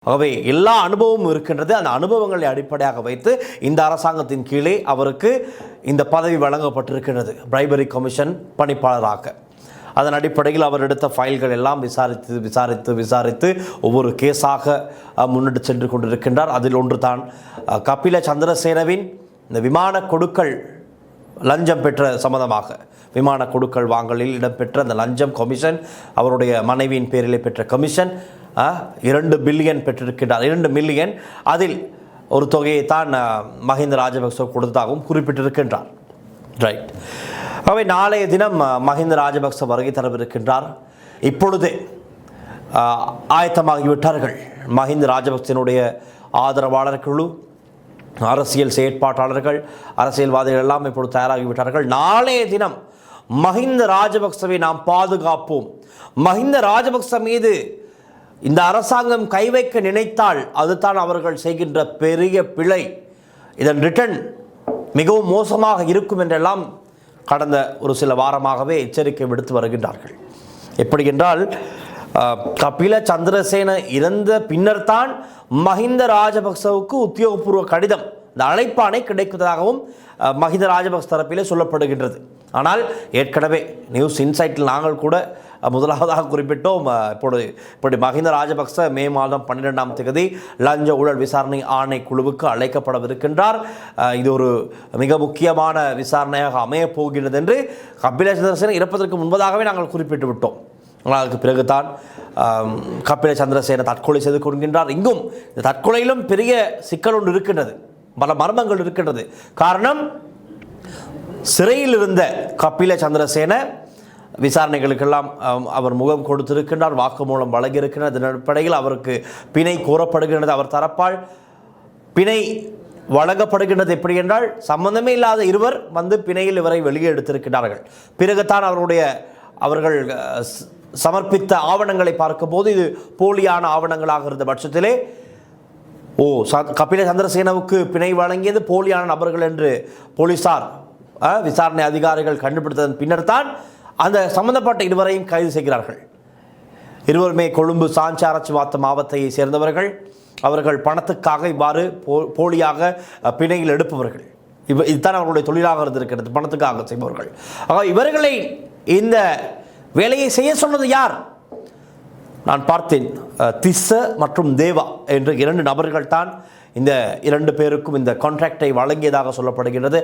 ஆகவே எல்லா அனுபவமும் இருக்கின்றது. அந்த அனுபவங்களை அடிப்படையாக வைத்து இந்த அரசாங்கத்தின் கீழே அவருக்கு இந்த பதவி வழங்கப்பட்டிருக்கின்றது, பிரைபரி கமிஷன் பணிப்பாளராக. அதன் அடிப்படையில் அவர் எடுத்த ஃபைல்கள் எல்லாம் விசாரித்து ஒவ்வொரு கேஸாக முன்னெடுத்து சென்று கொண்டிருக்கின்றார். அதில் ஒன்று தான் கபில சந்திரசேனவின் இந்த விமான கொடுக்கல் லஞ்சம் பெற்ற சம்பந்தமாக, விமான கொடுக்கல் வாங்கலில் இடம்பெற்ற அந்த லஞ்சம் கமிஷன், அவருடைய மனைவியின் பேரிலே பெற்ற கமிஷன் 2 பில்லியன் பெற்றிருக்கின்றார். 2 மில்லியன், அதில் ஒரு தொகையை தான் மஹிந்த ராஜபக்ச கொடுத்ததாகவும் குறிப்பிட்டிருக்கின்றார். ரைட். அவை நாளைய தினம் மஹிந்த ராஜபக்ச வருகை தரவிருக்கின்றார். இப்பொழுதே ஆயத்தமாகிவிட்டார்கள் மஹிந்த ராஜபக்சனுடைய ஆதரவாளர் குழு, அரசியல் செயற்பாட்டாளர்கள், அரசியல்வாதிகள் எல்லாம் இப்பொழுது தயாராகிவிட்டார்கள். நாளைய தினம் மஹிந்த ராஜபக்சவை நாம் பாதுகாப்போம், மஹிந்த ராஜபக்ச மீது இந்த அரசாங்கம் கை வைக்க நினைத்தால் அதுதான் அவர்கள் செய்கின்ற பெரிய பிழை, இதன் ரிட்டர்ன் மிகவும் மோசமாக இருக்கும் என்றெல்லாம் கடந்த ஒரு சில வாரமாகவே எச்சரிக்கை விடுத்து வருகின்றார்கள். எப்படி என்றால், கபில சந்திரசேன இறந்த பின்னர் தான் மஹிந்த ராஜபக்சவுக்கு உத்தியோகபூர்வ கடிதம், இந்த அழைப்பாணை கிடைப்பதாகவும் மஹிந்த ராஜபக்ச தரப்பிலே சொல்லப்படுகின்றது. ஆனால் ஏற்கனவே நியூஸ் இன்சைட்டில் நாங்கள் கூட முதலாவதாக குறிப்பிட்டோம். இப்படி மஹிந்த ராஜபக்ச மே மாதம் 12ஆம் தேதி லஞ்ச ஊழல் விசாரணை ஆணைக்குழுவுக்கு அழைக்கப்படவிருக்கின்றார். இது ஒரு மிக முக்கியமான விசாரணையாக அமையப் போகிறது என்று கபில சந்திரசேன இறப்பதற்கு முன்பதாகவே நாங்கள் குறிப்பிட்டு விட்டோம். ஆனால் அதுக்கு பிறகுதான் கபில சந்திரசேன தற்கொலை செய்து கொள்கின்றார். இங்கும் இந்த தற்கொலையிலும் பெரிய சிக்கல் ஒன்று இருக்கின்றது, பல மர்மங்கள் இருக்கின்றது. காரணம், சிறையில் இருந்த கபில சந்திரசேன விசாரணைகளுக்கெல்லாம் அவர் முகம் கொடுத்திருக்கின்றார், வாக்குமூலம் வழங்கியிருக்கின்றார். அதன் அடிப்படையில் அவருக்கு பிணை கோரப்படுகின்றது. அவர் தரப்பால் பிணை வழங்கப்படுகின்றது. எப்படி என்றால், சம்பந்தமே இல்லாத இருவர் வந்து பிணையில் இவரை வெளியே எடுத்திருக்கிறார்கள். பிறகுதான் அவர்கள் சமர்ப்பித்த ஆவணங்களை பார்க்கும்போது இது போலியான ஆவணங்களாக இருந்த பட்சத்திலே, கபில சந்திரசேனவுக்கு பிணை வழங்கியது போலியான நபர்கள் என்று போலீசார் விசாரணை அதிகாரிகள் கண்டுபிடித்ததன் பின்னர் தான் அந்த சம்பந்தப்பட்ட இருவரையும் கைது செய்கிறார்கள். இருவருமே கொழும்பு சாஞ்சாரச்சுவாத்த மாவட்டத்தை சேர்ந்தவர்கள். அவர்கள் பணத்துக்காக இவ்வாறு போலியாக பிணையில் எடுப்பவர்கள். இதுதான் அவர்களுடைய தொழிலாக இருந்திருக்கிறது, பணத்துக்காக செய்பவர்கள். ஆக இவர்களை இந்த வேலையை செய்ய சொன்னது யார்? நான் பார்த்தேன், திஸ்ஸ மற்றும் தேவா என்ற 2 நபர்கள் தான் இந்த 2 பேருக்கும் இந்த கான்ட்ராக்டை வழங்கியதாக சொல்லப்படுகிறது.